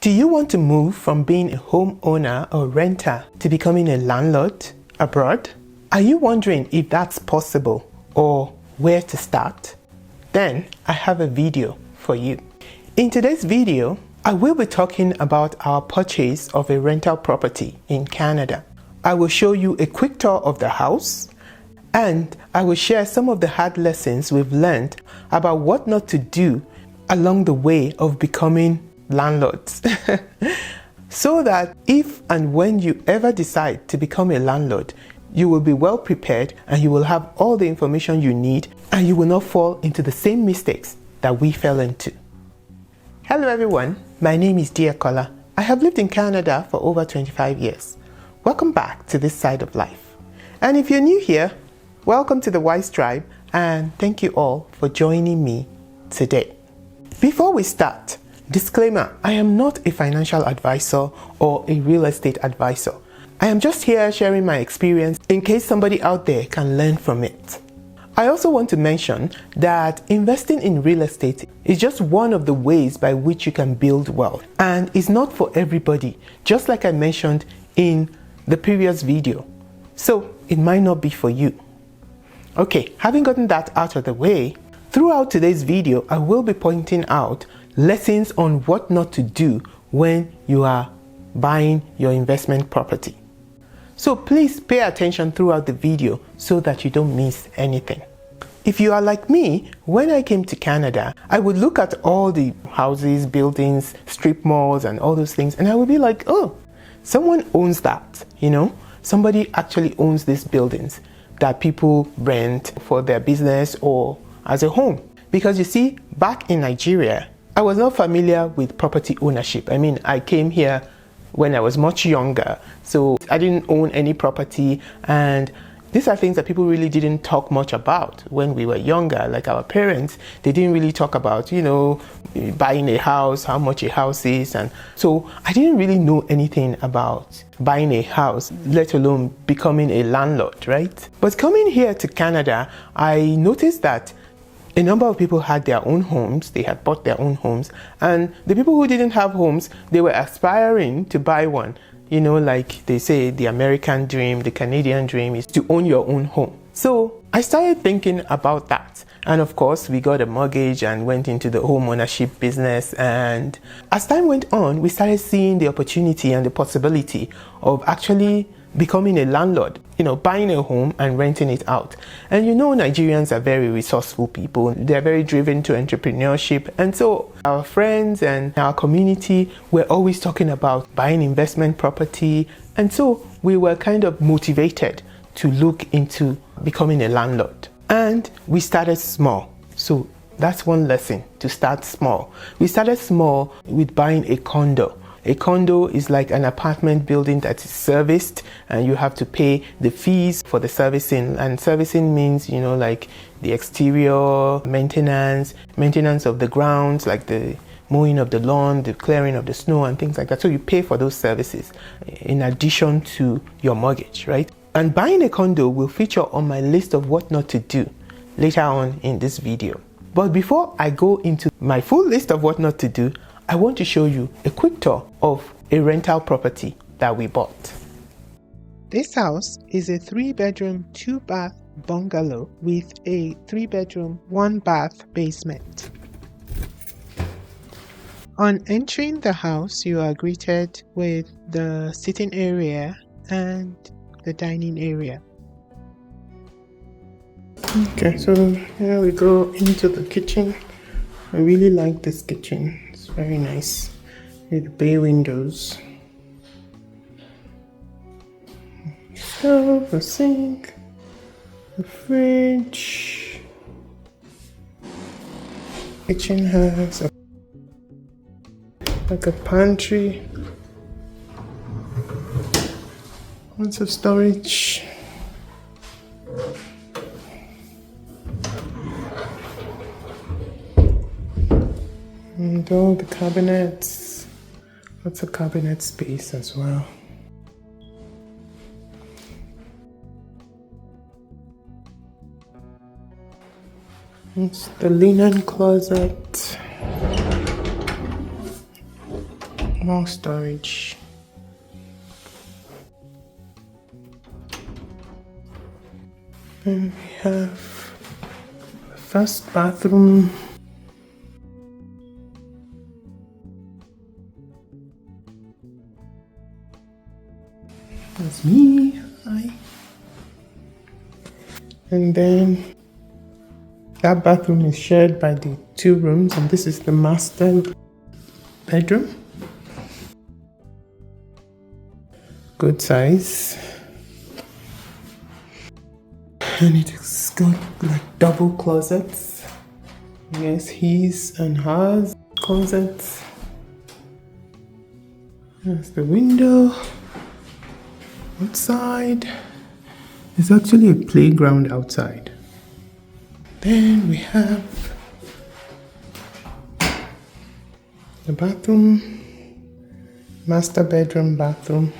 Do you want to move from being a homeowner or renter to becoming a landlord abroad? Are you wondering if that's possible or where to start? Then I have a video for you. In today's video, I will be talking about our purchase of a rental property in Canada. I will show you a quick tour of the house, and I will share some of the hard lessons we've learned about what not to do along the way of becoming landlords. So that if and when you ever decide to become a landlord, you will be well prepared and you will have all the information you need, and you will not fall into the same mistakes that we fell into. Hello everyone, my name is Diakola. I have lived in Canada for over 25 years. Welcome back to this side of life. And if you're new here, welcome to the Wise Tribe, and thank you all for joining me today. Before we start, disclaimer, I am not a financial advisor or a real estate advisor. I am just here sharing my experience in case somebody out there can learn from it. I also want to mention that investing in real estate is just one of the ways by which you can build wealth, and it's not for everybody, just like I mentioned in the previous video. So it might not be for you. Okay, having gotten that out of the way, throughout today's video, I will be pointing out lessons on what not to do when you are buying your investment property. So please pay attention throughout the video so that you don't miss anything. If you are like me, when I came to Canada, I would look at all the houses, buildings, strip malls, and all those things, and I would be like, oh, someone owns that, Somebody actually owns these buildings that people rent for their business or as a home. Because you see, back in Nigeria, I was not familiar with property ownership. I mean, I came here when I was much younger, so I didn't own any property, and these are things that people really didn't talk much about when we were younger. Like our parents, they didn't really talk about, buying a house, how much a house is, and so I didn't really know anything about buying a house, let alone becoming a landlord, right? But coming here to Canada, I noticed that a number of people had their own homes, they had bought their own homes, and the people who didn't have homes, they were aspiring to buy one. Like they say, the American dream, the Canadian dream is to own your own home. So I started thinking about that. And of course, we got a mortgage and went into the home ownership business. And as time went on, we started seeing the opportunity and the possibility of actually becoming a landlord, buying a home and renting it out. And Nigerians are very resourceful people. They're very driven to entrepreneurship. And so our friends and our community were always talking about buying investment property. And so we were kind of motivated to look into becoming a landlord. And we started small. So that's one lesson, to start small. We started small with buying a condo. A condo is like an apartment building that is serviced, and you have to pay the fees for the servicing. And servicing means, like the exterior maintenance of the grounds, like the mowing of the lawn, the clearing of the snow and things like that. So you pay for those services in addition to your mortgage, right? And buying a condo will feature on my list of what not to do later on in this video. But before I go into my full list of what not to do, I want to show you a quick tour of a rental property that we bought. This house is a 3-bedroom, 2-bath bungalow with a 3-bedroom, 1-bath basement. On entering the house, you are greeted with the sitting area and the dining area. Okay, so here we go into the kitchen. I really like this kitchen. It's very nice with bay windows. Stove, a sink, a fridge. Kitchen has like a pantry, lots of storage. And all the cabinets, lots of cabinet space as well. It's the linen closet. More storage. And we have the first bathroom. That's me. Hi. And then that bathroom is shared by the 2 rooms, and this is the master bedroom. Good size. And it's got like double closets. Yes, his and hers closets. There's the window. Outside. There's actually a playground outside. Then we have the bathroom, master bedroom, bathroom.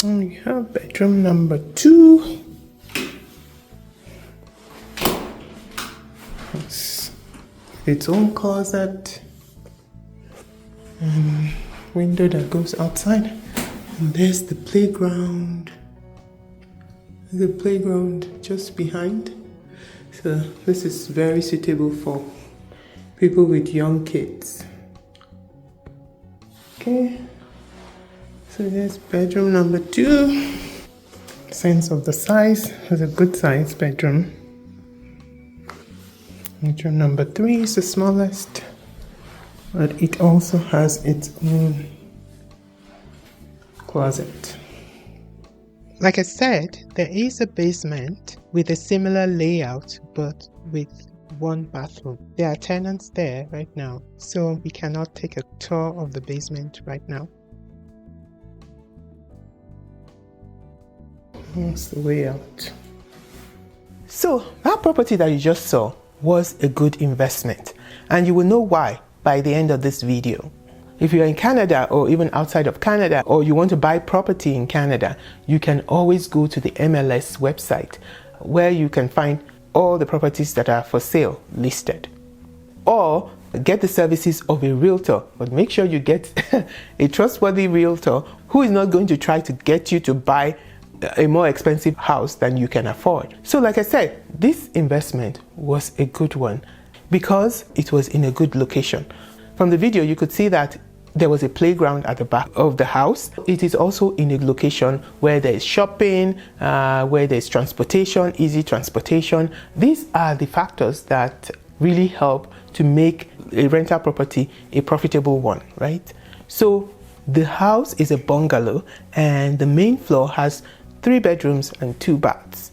And we have bedroom number 2. It's its own closet and window that goes outside. And there's the playground. The playground just behind. So this is very suitable for people with young kids. Okay. So there's bedroom number 2. Sense of the size. It's a good size bedroom. Bedroom number 3 is the smallest, but it also has its own closet. Like I said, there is a basement with a similar layout, but with 1 bathroom. There are tenants there right now, so we cannot take a tour of the basement right now. That's the way out. So that property that you just saw was a good investment, and you will know why by the end of this video. If you're in Canada or even outside of Canada, or you want to buy property in Canada, you can always go to the MLS website where you can find all the properties that are for sale listed, or get the services of a realtor. But make sure you get a trustworthy realtor who is not going to try to get you to buy a more expensive house than you can afford. So like I said, this investment was a good one because it was in a good location. From the video, you could see that there was a playground at the back of the house. It is also in a location where there is shopping, where there is transportation, easy transportation. These are the factors that really help to make a rental property a profitable one, right? So the house is a bungalow, and the main floor has 3 bedrooms and 2 baths.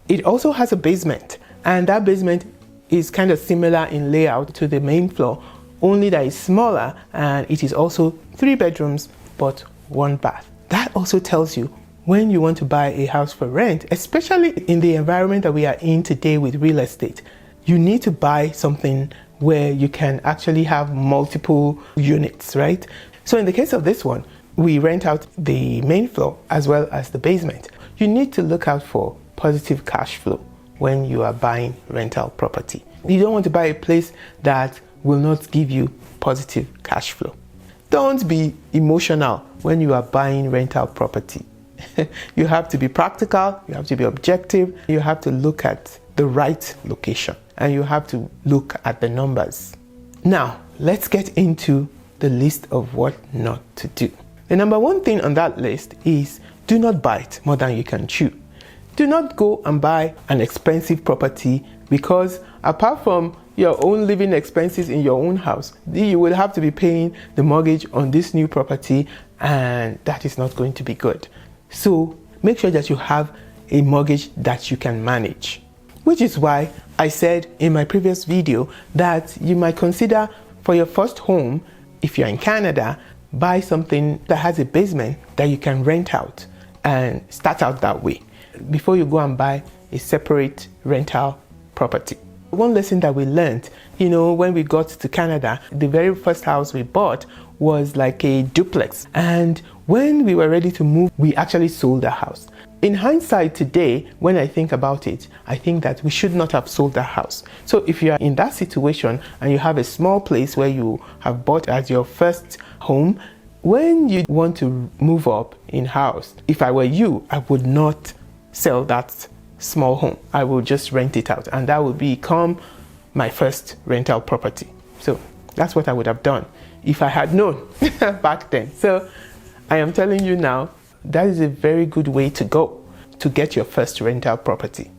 It also has a basement, and that basement is kind of similar in layout to the main floor, only that it's smaller, and it is also 3 bedrooms but 1 bath. That also tells you when you want to buy a house for rent, especially in the environment that we are in today with real estate, you need to buy something where you can actually have multiple units, right? So in the case of this one, we rent out the main floor as well as the basement. You need to look out for positive cash flow when you are buying rental property. You don't want to buy a place that will not give you positive cash flow. Don't be emotional when you are buying rental property. You have to be practical, you have to be objective, you have to look at the right location, and you have to look at the numbers. Now, let's get into the list of what not to do. The number 1 thing on that list is do not bite more than you can chew. Do not go and buy an expensive property, because apart from your own living expenses in your own house, you will have to be paying the mortgage on this new property, and that is not going to be good. So make sure that you have a mortgage that you can manage, which is why I said in my previous video that you might consider for your first home, if you're in Canada, buy something that has a basement that you can rent out and start out that way before you go and buy a separate rental property. One lesson that we learned, when we got to Canada, the very first house we bought was like a duplex, and when we were ready to move, we actually sold the house. in hindsight today, when I think about it, I think that we should not have sold that house. So if you are in that situation and you have a small place where you have bought as your first home, when you want to move up in house, if I were you, I would not sell that small home. I will just rent it out, and that would become my first rental property. So that's what I would have done if I had known back then. So I am telling you now, that is a very good way to go to get your first rental property.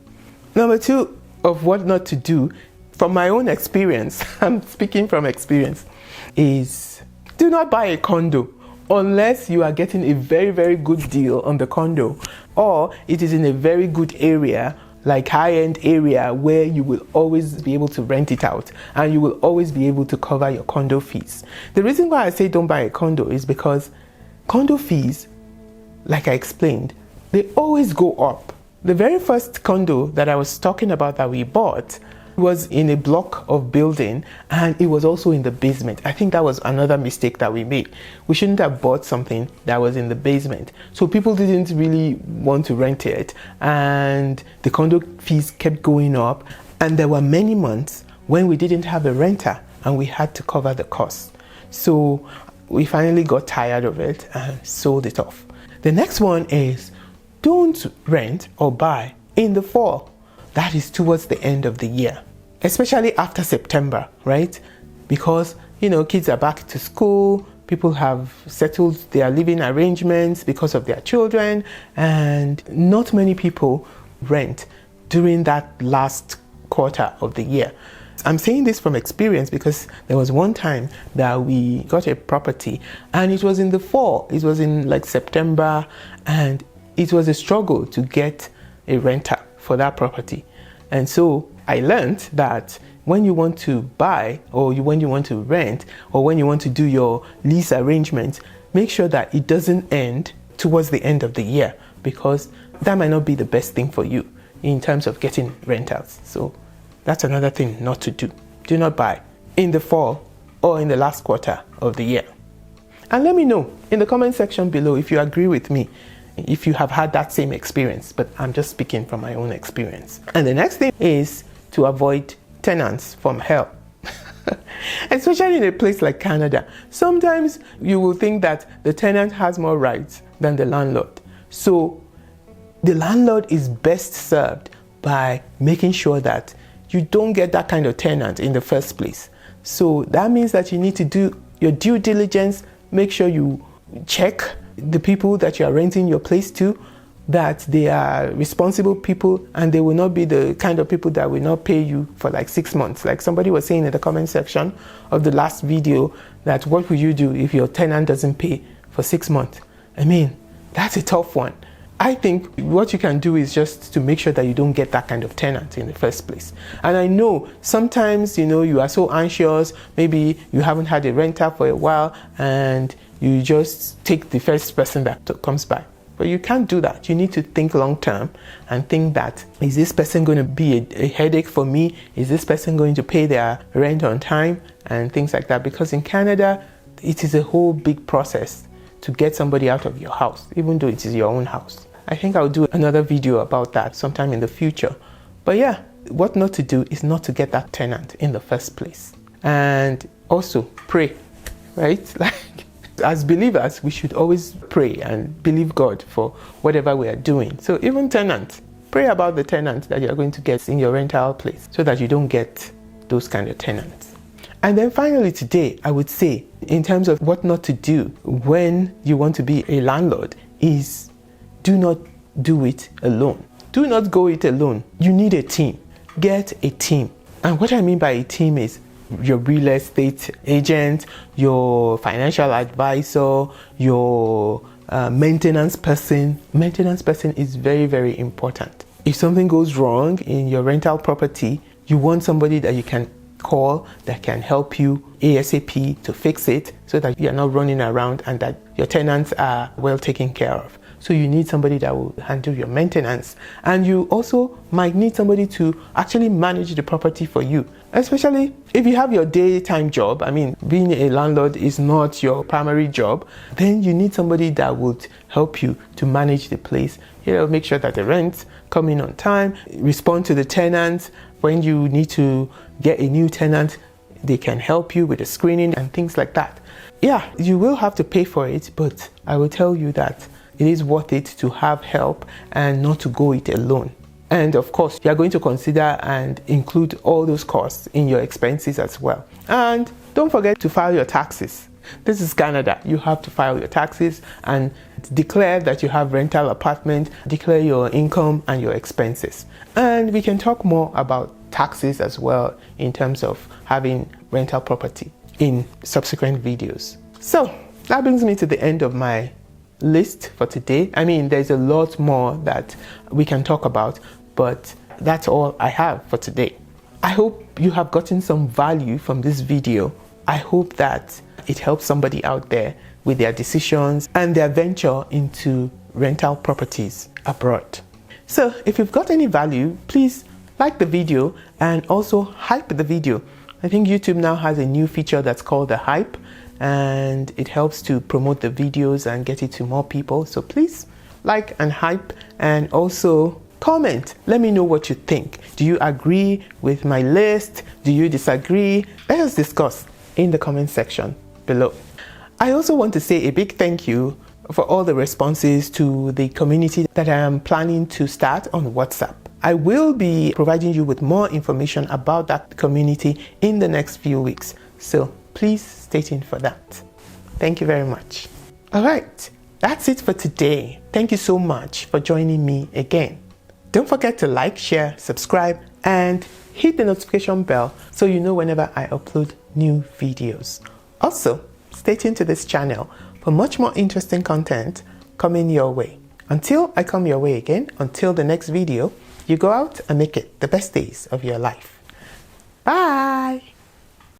Number 2 of what not to do, from my own experience, I'm speaking from experience, is do not buy a condo unless you are getting a very, very good deal on the condo, or it is in a very good area, like high-end area, where you will always be able to rent it out and you will always be able to cover your condo fees. The reason why I say don't buy a condo is because condo fees, like I explained, they always go up. The very first condo that I was talking about that we bought was in a block of building, and it was also in the basement. I think that was another mistake that we made. We shouldn't have bought something that was in the basement. So people didn't really want to rent it, and the condo fees kept going up, and there were many months when we didn't have a renter and we had to cover the costs. So we finally got tired of it and sold it off. The next one is don't rent or buy in the fall. That is towards the end of the year, especially after September, right? Because, kids are back to school, people have settled their living arrangements because of their children, and not many people rent during that last quarter of the year. I'm saying this from experience because there was one time that we got a property and it was in the fall. It was in like September, and it was a struggle to get a renter for that property. And so I learned that when you want to buy, or when you want to rent, or when you want to do your lease arrangements, make sure that it doesn't end towards the end of the year, because that might not be the best thing for you in terms of getting rentals. So that's another thing not to do. Do not buy in the fall or in the last quarter of the year. And let me know in the comment section below if you agree with me, if you have had that same experience, but I'm just speaking from my own experience. And the next thing is to avoid tenants from hell. Especially in a place like Canada. Sometimes you will think that the tenant has more rights than the landlord. So the landlord is best served by making sure that you don't get that kind of tenant in the first place. So that means that you need to do your due diligence, make sure you check the people that you are renting your place to, that they are responsible people and they will not be the kind of people that will not pay you for like 6 months. Like somebody was saying in the comment section of the last video, that what will you do if your tenant doesn't pay for 6 months? I mean, that's a tough one. I think what you can do is just to make sure that you don't get that kind of tenant in the first place. And I know sometimes, you are so anxious, maybe you haven't had a renter for a while and you just take the first person that comes by. But you can't do that. You need to think long term and think that, is this person going to be a headache for me? Is this person going to pay their rent on time? And things like that. Because in Canada, it is a whole big process to get somebody out of your house, even though it is your own house. I think I'll do another video about that sometime in the future. But yeah, what not to do is not to get that tenant in the first place. And also pray, right? Like, as believers, we should always pray and believe God for whatever we are doing. So even tenants, pray about the tenants that you are going to get in your rental place so that you don't get those kind of tenants. And then finally today, I would say, in terms of what not to do when you want to be a landlord, is do not do it alone. Do not go it alone. You need a team. Get a team. And what I mean by a team is your real estate agent, your financial advisor, your maintenance person. Maintenance person is very, very important. If something goes wrong in your rental property, you want somebody that you can call that can help you ASAP to fix it so that you're not running around and that your tenants are well taken care of. So you need somebody that will handle your maintenance. And you also might need somebody to actually manage the property for you. Especially if you have your daytime job. I mean, being a landlord is not your primary job. Then you need somebody that would help you to manage the place. Make sure that the rents come in on time, respond to the tenants. When you need to get a new tenant, they can help you with the screening and things like that. Yeah, you will have to pay for it, but I will tell you that it is worth it to have help and not to go it alone. And of course, you are going to consider and include all those costs in your expenses as well. And don't forget to file your taxes. This is Canada. You have to file your taxes and declare that you have rental apartment, declare your income and your expenses. And we can talk more about taxes as well in terms of having rental property in subsequent videos. So that brings me to the end of my list for today. I mean, there's a lot more that we can talk about, but that's all I have for today. I hope you have gotten some value from this video. I hope that it helps somebody out there with their decisions and their venture into rental properties abroad. So if you've got any value, please like the video and also hype the video. I think YouTube now has a new feature that's called the hype, and it helps to promote the videos and get it to more people. So please like and hype, and also comment. Let me know what you think. Do you agree with my list? Do you disagree? Let us discuss in the comment section below. I also want to say a big thank you for all the responses to the community that I am planning to start on WhatsApp. I will be providing you with more information about that community in the next few weeks. So please stay tuned for that. Thank you very much. All right, that's it for today. Thank you so much for joining me again. Don't forget to like, share, subscribe, and hit the notification bell so you know whenever I upload new videos. Also, stay tuned to this channel for much more interesting content coming your way. Until I come your way again, until the next video, you go out and make it the best days of your life. Bye!